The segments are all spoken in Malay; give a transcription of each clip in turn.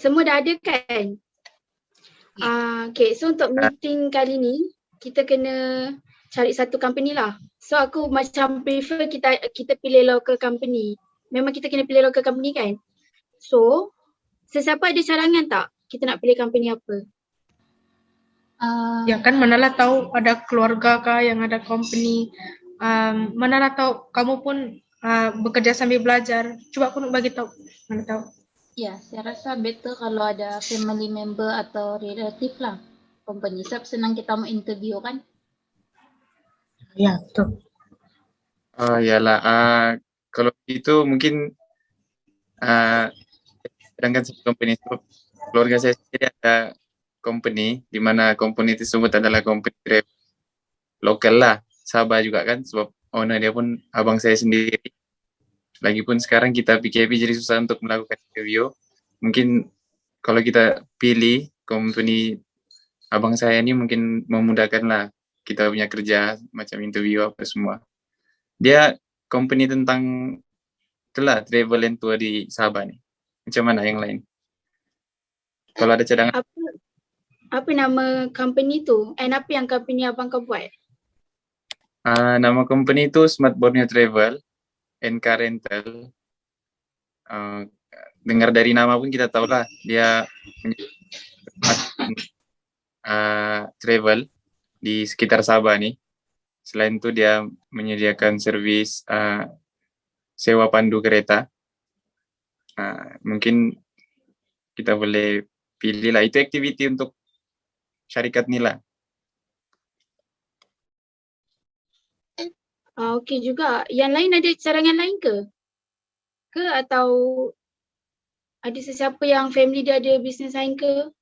semua dah ada kan? Okay, so untuk meeting kali ni, kita kena cari satu company lah. So aku macam prefer kita pilih local company. Memang kita kena pilih local company kan? So, sesiapa ada cadangan tak? Kita nak pilih company apa? Ya kan manalah tahu ada keluarga kah yang ada company. Manalah tahu kamu pun bekerja sambil belajar. Coba aku nak bagi tahu. Mana tahu. Ya, saya rasa better kalau ada family member atau relative lah company. Sebab senang kita mau interview kan. Ya, betul. Oh iyalah, kalau itu mungkin sedangkan satu company itu, keluarga saya sendiri ada company, di mana company tersebut adalah company lokal lah, Sabah juga kan, sebab owner dia pun abang saya sendiri. Lagipun sekarang kita PKP jadi susah untuk melakukan interview. Mungkin kalau kita pilih company abang saya ini mungkin memudahkan lah kita punya kerja, macam interview apa semua. Dia company tentang itulah travel and tour di Sabah nih. Macam mana yang lain? Kalau ada cadangan. Apa nama company tu? Apa yang company abang kau buat? Nama company itu Smart Borneo Travel and Car Rental. Dengar dari nama pun kita tahu lah dia travel di sekitar Sabah nih. Selain itu dia menyediakan servis sewa pandu kereta. Mungkin kita boleh pilih lah, itu activity untuk syarikat Nila. Okey juga. Yang lain ada cadangan lain ke? Atau ada sesiapa yang family dia ada bisnes lain ke?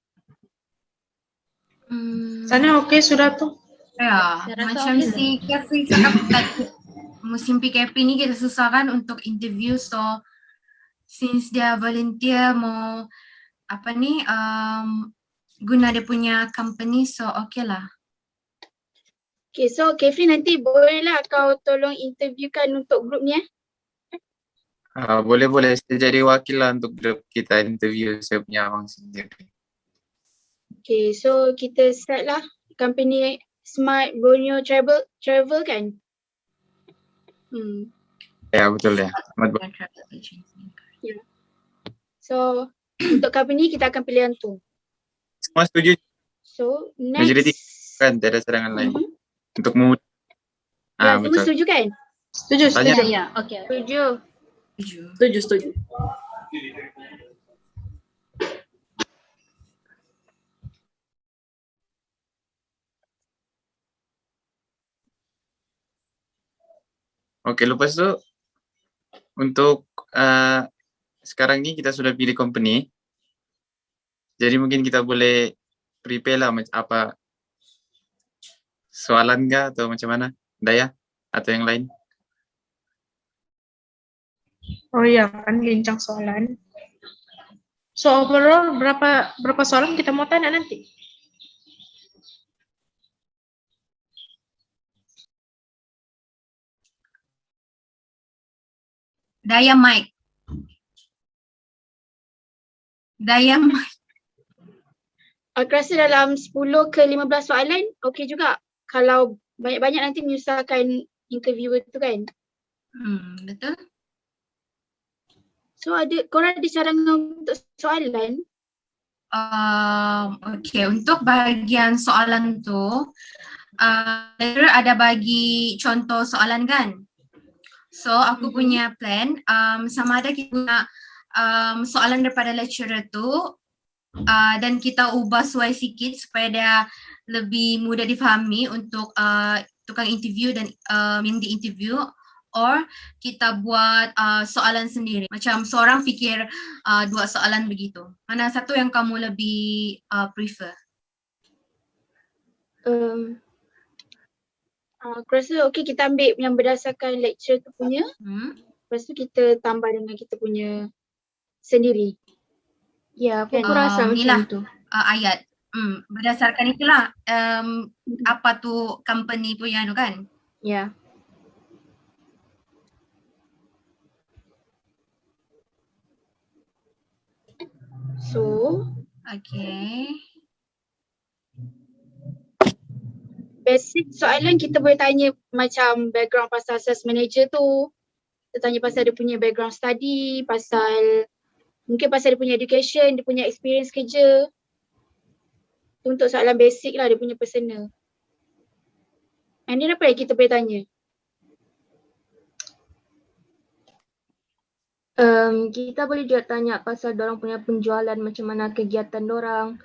Sana okey sudah tu. Ya, macam si Kefri cakap tadi, musim PKP ni kita susah kan untuk interview, so since dia volunteer mau guna dia punya company, so okay lah. Okay, so Kefri nanti bolehlah kau tolong interviewkan untuk grup ni Boleh, saya jadi wakil lah untuk grup kita interview saya punya abang sendiri. Okay, so kita start lah company Smart Borneo Travel kan? Ya betul ya. So untuk company kita akan pilih yang tu. Semua setuju? So Majority next. kan, tidak ada cadangan lain. Untuk memudahkan. Ya, semua Betul. setuju kan? Setuju. Ya, okey. Setuju. Oke, lepas itu untuk sekarang ini kita sudah pilih company. Jadi mungkin kita boleh prepare lah apa soalan enggak atau macam mana? Daya atau yang lain? Oh iya kan lincang soalan. So overall berapa soalan kita mau tanya nanti? Daya mic. Aku rasa dalam 10 ke 15 soalan okey juga. Kalau banyak-banyak nanti menyusahkan interviewer tu kan. Betul. So korang ada cadangan untuk soalan? Okay, untuk bahagian soalan tu, lecturer ada bagi contoh soalan kan? So aku punya plan, sama ada kita guna soalan daripada lecturer tu dan kita ubah sesuai sikit supaya dia lebih mudah difahami untuk tukang interview dan yang di-interview, or kita buat soalan sendiri. Macam seorang fikir 2 soalan begitu. Mana satu yang kamu lebih prefer? Aku rasa okey kita ambil yang berdasarkan lecture tu punya. Lepas tu kita tambah dengan kita punya sendiri. Ya, aku rasa macam tu. Ayat. Berdasarkan itulah apa tu company punya tu kan? Ya. So, Okay. basic soalan kita boleh tanya macam background pasal sales manager tu. Kita tanya pasal dia punya background study, mungkin pasal dia punya education, dia punya experience kerja. Tu untuk soalan basic lah, dia punya personal. And then apa yang kita boleh tanya? Kita boleh juga tanya pasal dorang punya penjualan, macam mana kegiatan dorang,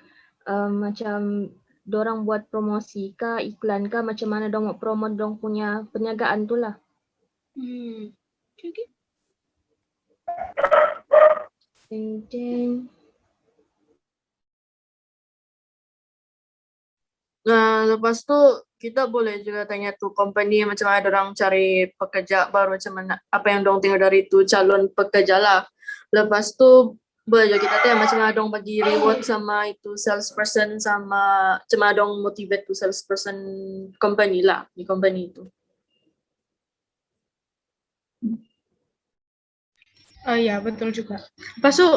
macam dorang buat promosi kah, iklan kah, macam mana dorang mau promote dorang punya perniagaan tu lah. Okay. And then, lepas tu kita boleh juga tanya tu company macam mana dorang cari pekerja baru, macam mana apa yang dorang tengok dari tu calon pekerja lah. Lepas tu boleh juga kita tanya macam mana dorang bagi reward sama itu salesperson, sama macam mana dorang motivate tu salesperson company lah, di company itu. Ya, betul juga. Lepas tu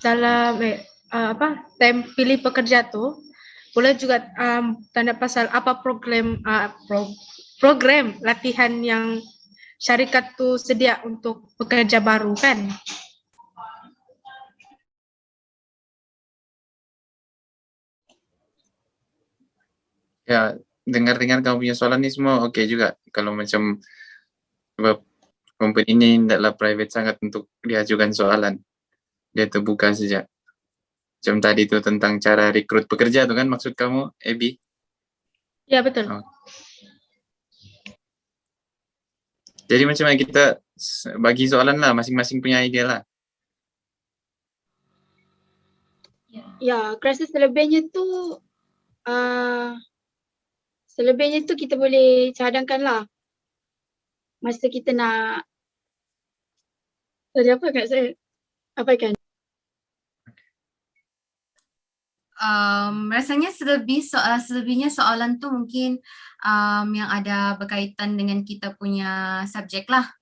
dalam time pilih pekerja tu boleh juga tanya pasal apa program latihan yang syarikat tu sedia untuk pekerja baru kan? Ya, dengar-dengar kamu punya soalan ni semua okey juga. Kalau macam sebab company ini tidaklah private sangat untuk diajukan soalan. Dia terbuka saja. Macam tadi tu tentang cara rekrut pekerja tu kan maksud kamu, Abby? Ya, betul. Oh. Jadi macam mana kita bagi soalan lah, masing-masing punya idea lah. Ya, aku rasa selebihnya tu kita boleh cadangkan lah. Masa kita nak apa kat saya? Apa kan? Rasanya selebihnya soalan tu mungkin yang ada berkaitan dengan kita punya subjek lah.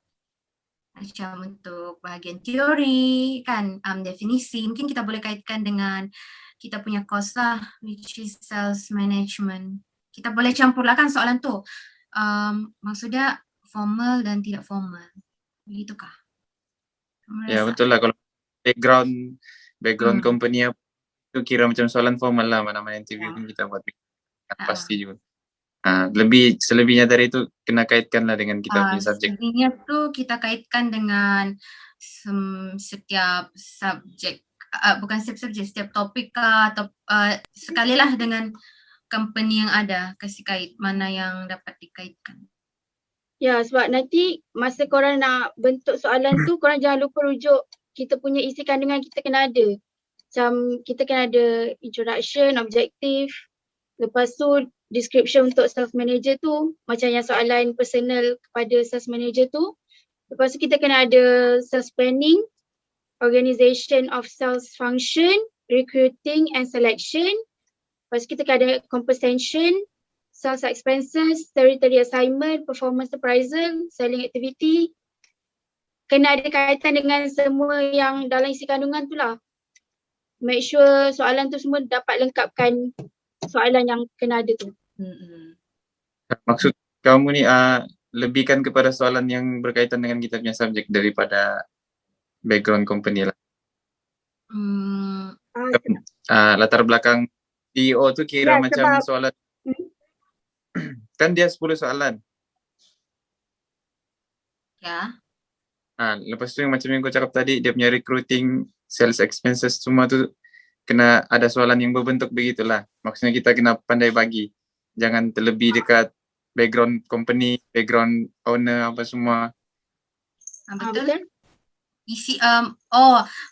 Macam untuk bahagian teori kan, definisi, mungkin kita boleh kaitkan dengan kita punya course lah, which is sales management. Kita boleh campurlah kan soalan tu. Maksudnya formal dan tidak formal. Begitukah? Ya betul lah, kalau background company itu kira macam soalan formal lah, mana-mana interview pun kita buat pasti juga. Selebihnya dari itu kena kaitkan lah dengan kita punya subjek. Selebihnya tu kita kaitkan dengan setiap subjek, bukan setiap subjek, setiap topik atau sekalilah dengan company yang ada, kasih kait mana yang dapat dikaitkan. Ya, sebab nanti masa korang nak bentuk soalan tu, korang jangan lupa rujuk kita punya isi kandungan kita kena ada. Macam kita kena ada introduction, objektif, lepas tu description untuk sales manager tu, macam yang soalan personal kepada sales manager tu. Lepas tu kita kena ada sales planning, organization of sales function, recruiting and selection. Lepas tu kita kena ada compensation, sales expenses, territory assignment, performance appraisal, selling activity. Kena ada kaitan dengan semua yang dalam isi kandungan tu lah. Make sure soalan tu semua dapat lengkapkan soalan yang kena ada tu. Maksud kamu ni lebihkan kepada soalan yang berkaitan dengan kita punya subjek daripada background company lah. Latar belakang CEO tu kira Ya, macam sebab soalan kan dia 10 soalan. Ya. Lepas tu yang macam yang kau cakap tadi, dia punya recruiting, sales expenses semua tu kena ada soalan yang berbentuk begitulah. Maksudnya kita kena pandai bagi. Jangan terlebih dekat background company, background owner apa semua. Betul. Isi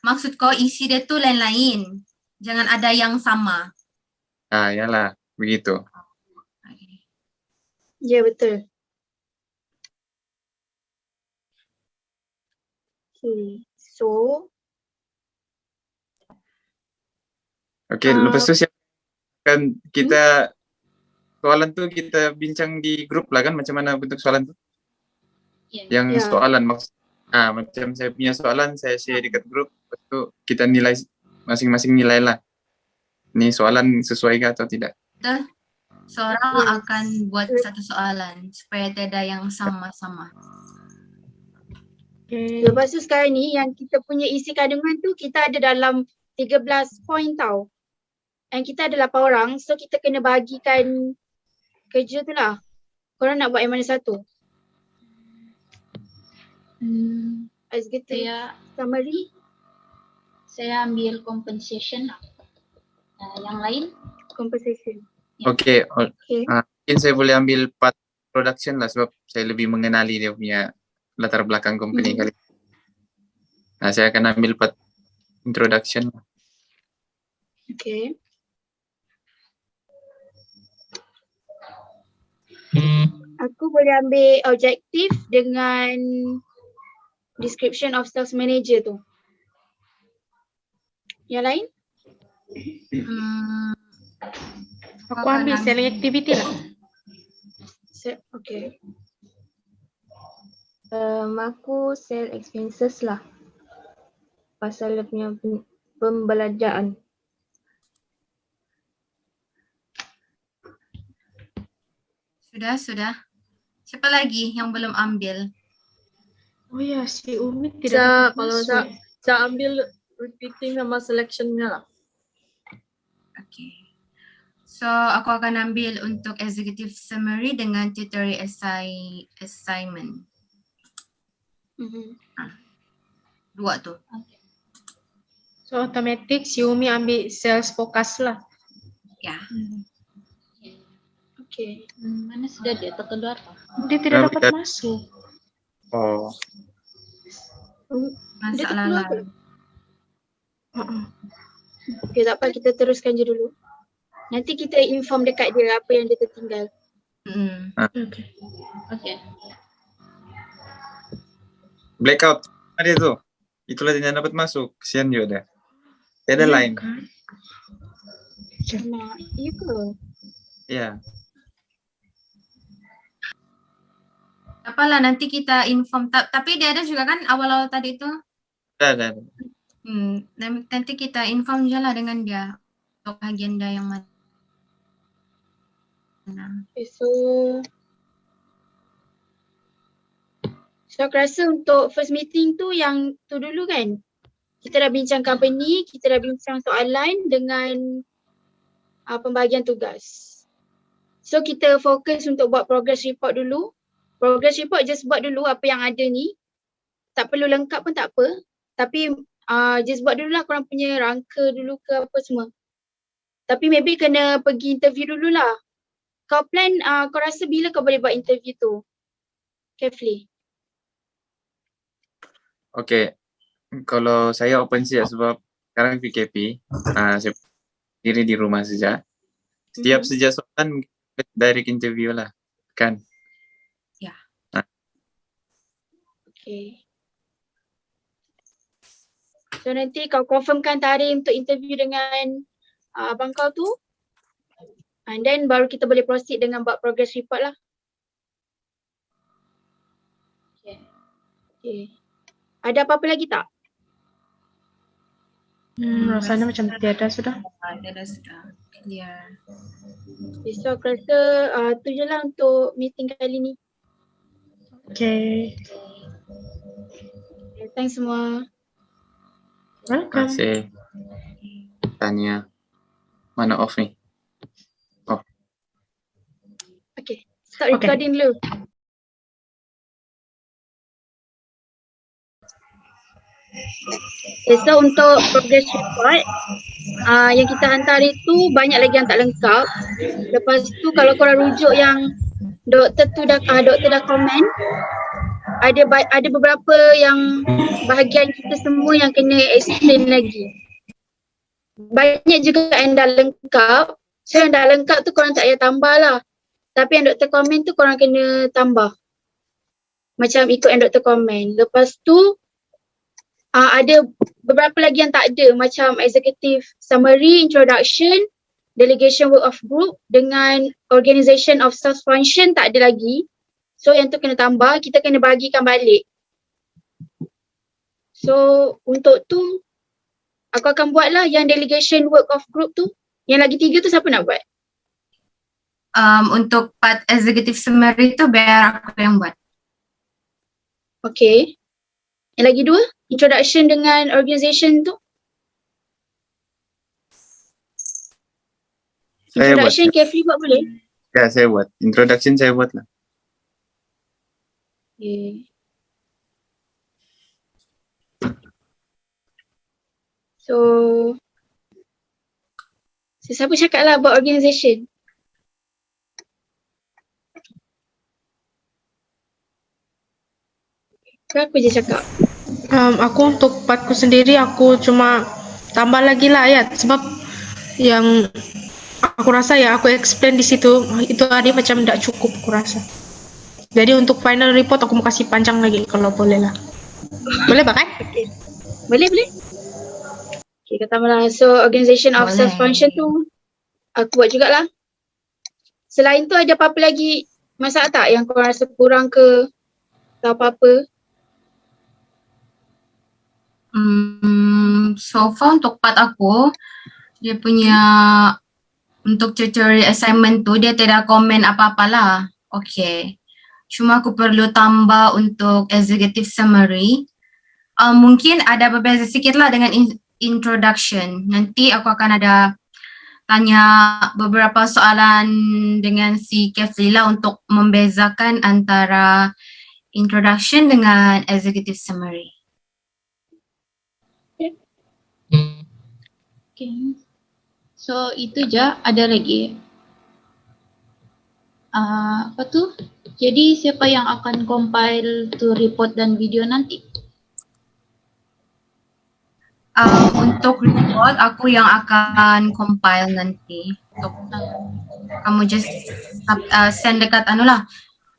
maksud kau isi dia tu lain-lain. Jangan ada yang sama. Yalah, begitu. Ya, betul. Okay, so Lepas tu siapkan kita soalan tu kita bincang di grup lah kan, macam mana bentuk soalan tu? Yang soalan macam saya punya soalan saya share dekat grup, lepas tu kita nilai masing-masing nilai lah. Ini soalan sesuai atau tidak? Betul. Seorang akan buat satu soalan supaya tidak yang sama-sama. Okay. Lepas tu sekarang ni yang kita punya isi kandungan tu kita ada dalam 13 poin tau. And kita ada 8 orang, so kita kena bagikan kerja tu lah. Korang nak buat yang mana satu? Executive summary? Saya ambil compensation lah. Yang lain? Compensation. Okey. Okay. Mungkin saya boleh ambil part production lah sebab saya lebih mengenali dia punya latar belakang company kali. Nah, saya akan ambil part introduction lah. Okay. Aku boleh ambil objektif dengan description of sales manager tu. Yang lain? Aku ambil selling activity lah. Okay. Aku sell expenses lah. Pasal dia punya pembelanjaan. Sudah. Siapa lagi yang belum ambil? Oh ya, si Umi Saya, tidak dapat kalau masuk. saya ambil repeating sama selectionnya lah. Okay. So, aku akan ambil untuk executive summary dengan tutorial assignment. Dua tu. So automatic si Umi ambil sales focus lah. Ya. Okay. Mana sudah dia terkeluar? Dia tidak dapat masuk. Oh. Masalah keluar lain. Okay, tak apa, kita teruskan je dulu. Nanti kita inform dekat dia apa yang dia tertinggal. Okay. Okay. Blackout ada tu. Itulah dia dapat masuk. Kesian juga dia. Ada lain. Nah, iya ke? Ya. Apalah nanti kita inform. Tapi dia ada juga kan awal-awal tadi tu. Ada. Nanti kita inform je lah dengan dia untuk agenda yang mana. Okay, so aku rasa untuk first meeting tu yang tu dulu kan. Kita dah bincang company, kita dah bincang soalan dengan pembahagian tugas. So kita fokus untuk buat progress report dulu. Progress report just buat dulu apa yang ada ni. Tak perlu lengkap pun tak apa. Tapi just buat dulu lah korang punya rangka dulu ke apa semua. Tapi maybe kena pergi interview dulu lah. Kau plan, kau rasa bila kau boleh buat interview tu? Kefli. Okey. Kalau saya open saja sebab sekarang PKP. Saya diri di rumah saja. Setiap saja soalan direct interview lah. Kan? Ya. Okay. So nanti kau confirmkan tarikh untuk interview dengan abang kau tu. And then baru kita boleh proceed dengan buat progress report lah. Okay. Ada apa-apa lagi tak? Rasanya macam tiada sudah. Ada sudah clear. Okay, so aku rasa tu je lah untuk meeting kali ni. Okay. Okay, thanks semua. Terima Welcome. kasih. Tanya. Mana off ni? Okay, start recording dulu. Okay, so untuk progress report yang kita hantar itu banyak lagi yang tak lengkap. Lepas tu kalau korang rujuk yang doktor dah komen, ada beberapa yang bahagian kita semua yang kena explain lagi. Banyak juga yang dah lengkap. So yang dah lengkap tu korang tak payah tambah lah. Tapi yang doktor komen tu korang kena tambah. Macam ikut yang doktor komen. Lepas tu ada beberapa lagi yang tak ada. Macam executive summary, introduction, delegation work of group dengan organization of sales function tak ada lagi. So yang tu kena tambah, kita kena bagikan balik. So untuk tu aku akan buat lah yang delegation work of group tu. Yang lagi 3 tu siapa nak buat? Untuk part executive summary tu biar aku yang buat. Okay. Yang lagi 2, introduction dengan organisation tu. Saya buat. Introduction Kefli buat boleh? Ya, saya buat. Introduction saya buat lah. Okay. So siapa cakap lah about organisation? Ke aku je cakap? Aku untuk partku sendiri aku cuma tambah lagi lah ayat sebab yang aku rasa ya aku explain di situ itu tadi macam tidak cukup aku rasa. Jadi untuk final report aku mau kasih panjang lagi kalau boleh lah. Boleh bahkan? Okay. Boleh. Okay, kata malah. So organisation of Boleh. self-function tu aku buat jugalah. Selain tu ada apa-apa lagi masalah tak yang korang rasa kurang ke atau apa-apa? So far untuk part aku, dia punya untuk tutorial assignment tu dia tidak komen apa-apa lah. Okay. Cuma aku perlu tambah untuk executive summary. Mungkin ada berbeza sikit lah dengan introduction. Nanti aku akan ada tanya beberapa soalan dengan si Kefli lah untuk membezakan antara introduction dengan executive summary. Okay. So itu je, ada lagi. Apa tu? Jadi siapa yang akan compile tu report dan video nanti? Untuk report aku yang akan compile nanti. Untuk kamu just send dekat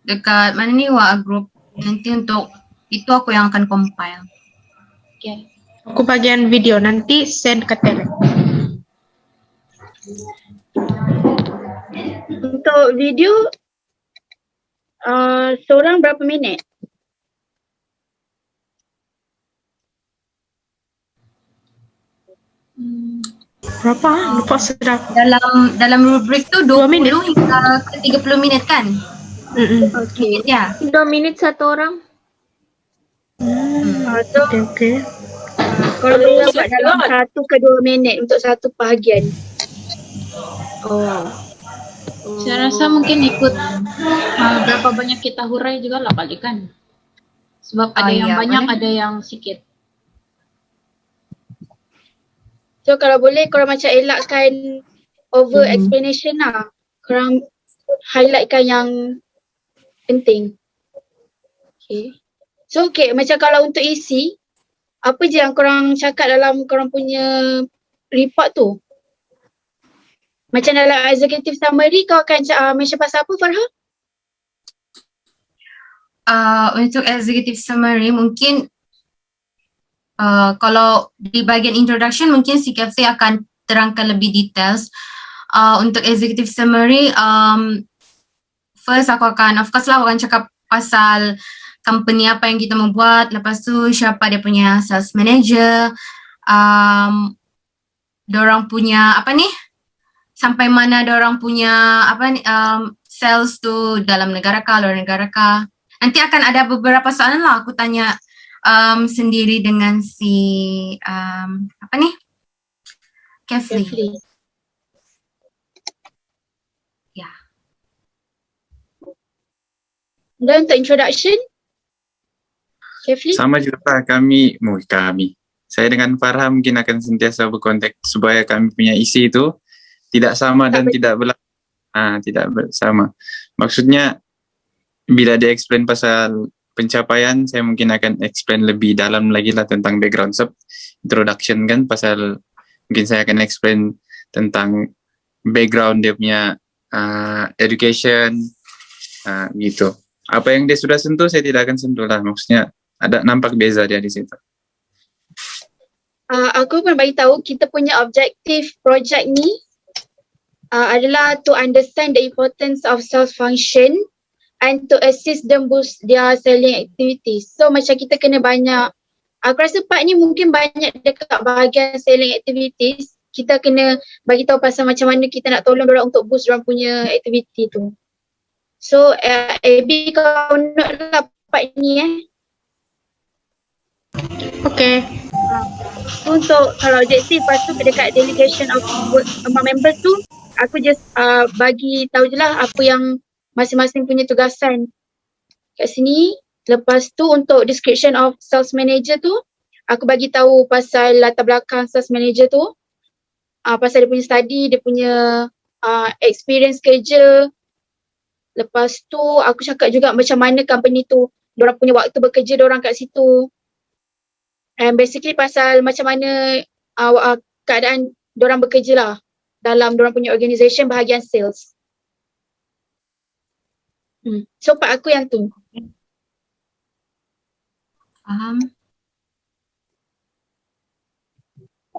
dekat mana ni group. Nanti untuk itu aku yang akan compile. Okay. Aku bagian video nanti send ke Telegram. Untuk video seorang berapa minit? Berapa? Lupa sudah. Dalam rubrik tu 20 minit. hingga ke 30 minit kan? Okay. Ya. 2 minit satu orang. So Okay. kalau boleh buat dalam 1 ke 2 minit untuk satu bahagian. Saya rasa mungkin ikut berapa banyak kita hurai juga lah kali kan. Sebab ada yang iya, banyak, boleh. ada yang sikit. So kalau boleh korang macam elakkan over explanation lah. Korang highlightkan yang penting. Okay. So macam kalau untuk isi, apa je yang korang cakap dalam korang punya report tu? Macam dalam executive summary kau akan mention pasal apa Farha? Untuk executive summary mungkin kalau di bahagian introduction mungkin si Kefli akan terangkan lebih details. Untuk executive summary, first aku akan cakap pasal company apa yang kita mau buat, lepas tu siapa dia punya sales manager, dorang punya sampai mana dorang punya sales tu dalam negara kah, luar negara kah. Nanti akan ada beberapa soalan lah aku tanya sendiri dengan si Kefli. Ya. Dan untuk introduction, Kefli? Sama juga lah kami. Saya dengan Farha mungkin akan sentiasa berkontak supaya kami punya isi itu tidak sama dan tidak bersama. Maksudnya bila dia explain pasal pencapaian, saya mungkin akan explain lebih dalam lagi lah tentang background introduction kan, pasal mungkin saya akan explain tentang background dia punya education gitu. Apa yang dia sudah sentuh saya tidak akan sentuh lah, maksudnya ada nampak beza dia di situ. Aku pun bagi tahu kita punya objektif project ni adalah to understand the importance of sales function and to assist them boost their selling activities. So macam kita kena banyak Aku rasa part ni mungkin banyak dekat bahagian selling activities. Kita kena bagi tahu pasal macam mana kita nak tolong diorang untuk boost diorang punya activity tu. So AB kau note lah part ni Okay. Untuk kalau objektif, lepas tu dekat delegation of work among members tu, aku just bagi tahu je lah apa yang masing-masing punya tugasan kat sini. Lepas tu untuk description of sales manager tu, aku bagi tahu pasal latar belakang sales manager tu, pasal dia punya study, dia punya experience kerja. Lepas tu aku cakap juga macam mana company tu, diorang punya waktu bekerja diorang kat situ. And basically pasal macam mana keadaan diorang bekerja lah dalam diorang punya organisation bahagian sales. So part aku yang tu. Faham.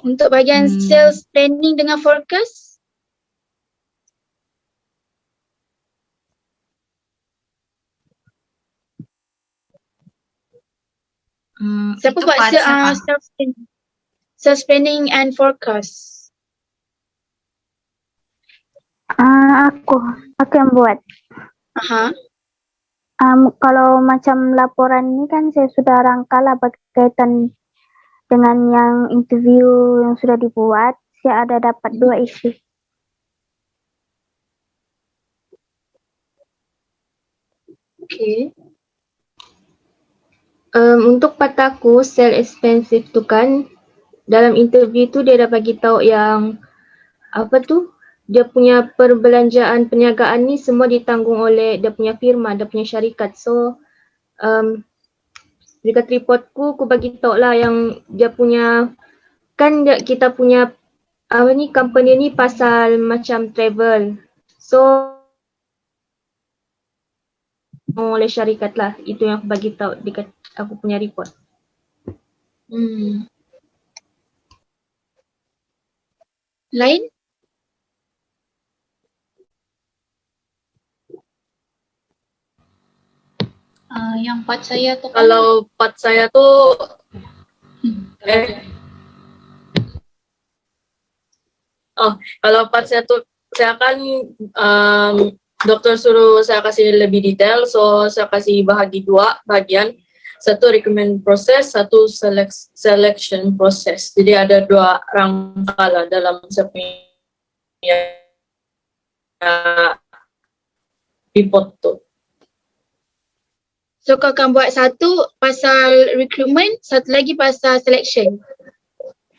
Untuk bahagian sales planning dengan forecast, siapa itu buat part siapa? sales planning and forecast? Aku yang buat. Aha. Kalau macam laporan ni kan saya sudah rangkalah berkaitan dengan yang interview yang sudah dibuat. Saya ada dapat 2 isi. Okay. Untuk part aku, sell expensive tu kan, dalam interview tu dia dah bagi tahu yang apa tu, dia punya perbelanjaan perniagaan ni semua ditanggung oleh dia punya firma, dia punya syarikat. So dekat reportku aku bagi tahu lah yang dia punya, kan kita punya apa ni, company ni pasal macam travel. So oleh syarikat lah, itu yang aku bagi tahu dekat aku punya report. Lain? Yang part saya tu kan, Kalau part saya tu kalau part saya tu saya akan doktor suruh saya kasih lebih detail, so saya kasih bahagi 2 bagian. Satu recommend proses, satu selection proses. Jadi ada 2 rangka lah dalam saya punya report tu. So kau akan buat satu pasal recruitment, satu lagi pasal selection.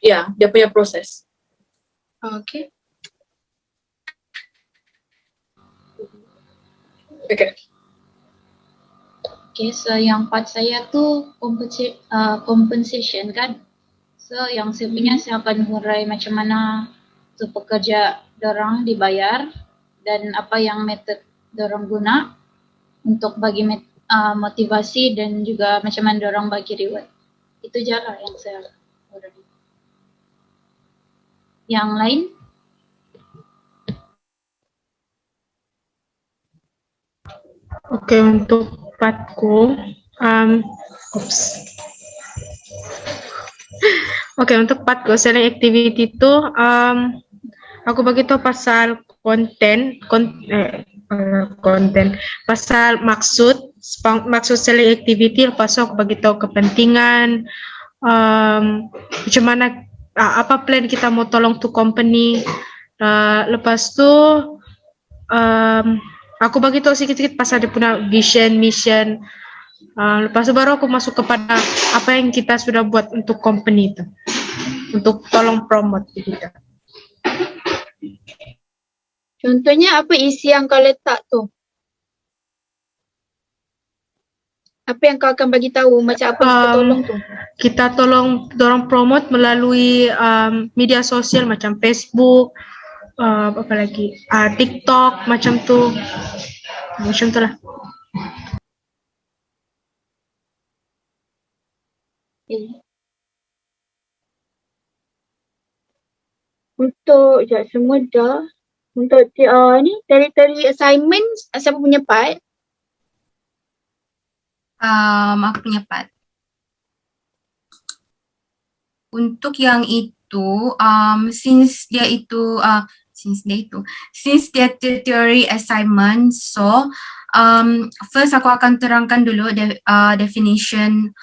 Ya, dia punya proses. Okay. Okay. okay, so yang part saya tu compensation kan. So yang saya punya, saya akan hurai macam mana tu pekerja dorang dibayar dan apa yang metod dorang guna untuk bagi motivasi dan juga macam mana dorang bagi reward. Itu je lah yang saya hurai. Yang lain? Okay, untuk partku, okay, untuk partku selling activity tu, aku bagi tahu pasal konten, pasal maksud selling activity. Lepas tu aku bagi tahu kepentingan, macam mana, apa plan kita mau tolong tu company. Lepas tu aku bagi tahu sikit-sikit pasal dia punya vision, mission. Lepas tu baru aku masuk kepada apa yang kita sudah buat untuk company tu, untuk tolong promote kita. Contohnya apa isi yang kau letak tu? Apa yang kau akan bagi tahu, macam apa kita tolong tu? Kita tolong dorang promote melalui media sosial macam Facebook, apa lagi, TikTok, macam tu lah. Untuk semua dah. Untuk ni territory assignment, siapa punya part? Aku punya part. untuk yang itu, since dia tutorial assignment, so first aku akan terangkan dulu definition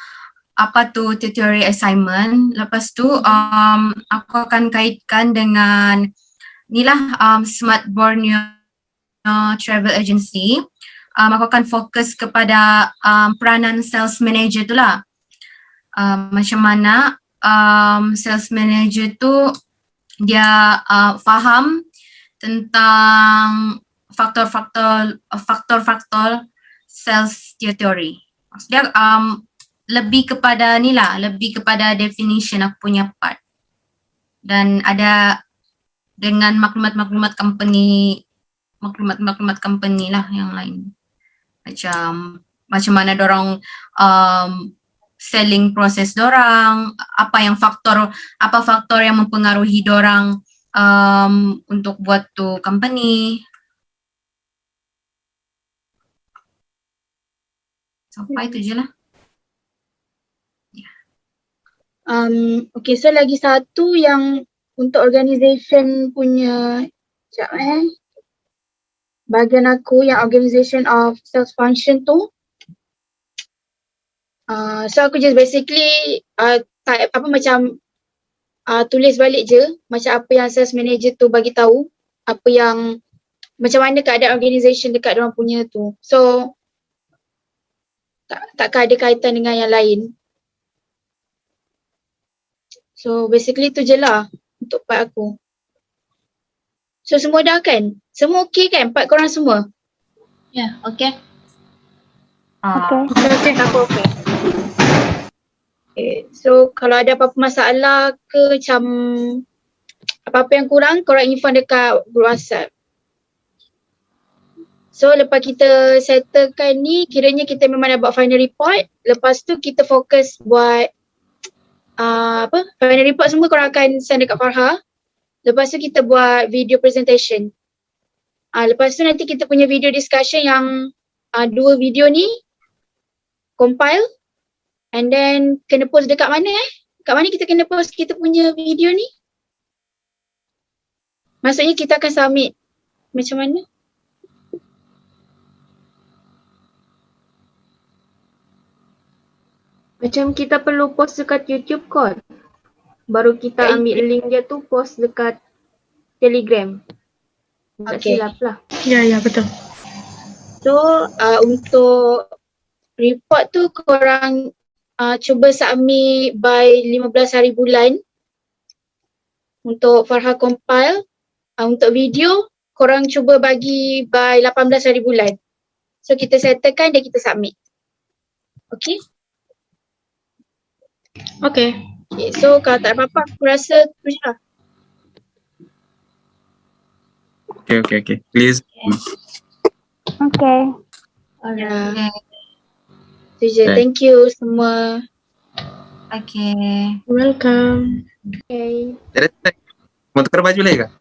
apa tu tutorial assignment. Lepas tu aku akan kaitkan dengan Smart Borneo Travel Agency. Aku akan fokus kepada peranan sales manager tu lah. Macam mana sales manager tu dia faham tentang faktor-faktor sales theory. Maksudnya lebih kepada lebih kepada definition aku punya part. Dan ada dengan maklumat company lah yang lain. Macam mana dorang selling proses dorang, apa faktor yang mempengaruhi dorang untuk buat tu company. Sampai tu je lah. Okay, so lagi satu yang untuk organisation punya bahagian aku yang organisation of sales function tu. So aku just basically type tulis balik je macam apa yang sales manager tu bagi tahu, apa yang macam mana keadaan organisation dekat diorang punya tu. So takkan ada kaitan dengan yang lain. So basically tu je lah untuk part aku. So semua dah kan? Semua okey kan? Part korang semua? Ya, okey. Okay. Aku okey. Okay. So kalau ada apa-apa masalah ke macam apa-apa yang kurang, korang inform dekat group WhatsApp. So lepas kita settlekan ni, kiranya kita memang dah buat final report. Lepas tu kita fokus buat final report semua korang akan send dekat Farha. Lepas tu kita buat video presentation. Lepas tu nanti kita punya video discussion yang 2 video ni compile and then kena post dekat mana Kat mana kita kena post kita punya video ni? Maksudnya kita akan submit macam mana? Macam kita perlu post dekat YouTube kot. Baru kita ambil link dia tu post dekat Telegram. Tak silap lah. Ya, betul. So untuk report tu korang cuba submit by 15 hari bulan untuk Farha compile. Untuk video korang cuba bagi by 18 hari bulan. So kita settlekan dan kita submit. Okay? Okay. Okay, so kalau tak ada apa-apa aku rasa tu je lah. Okay. Please. Okay. Alright. Tu je. Thank you semua. Okay. Welcome. Okay. Mau tukar baju lagi kah?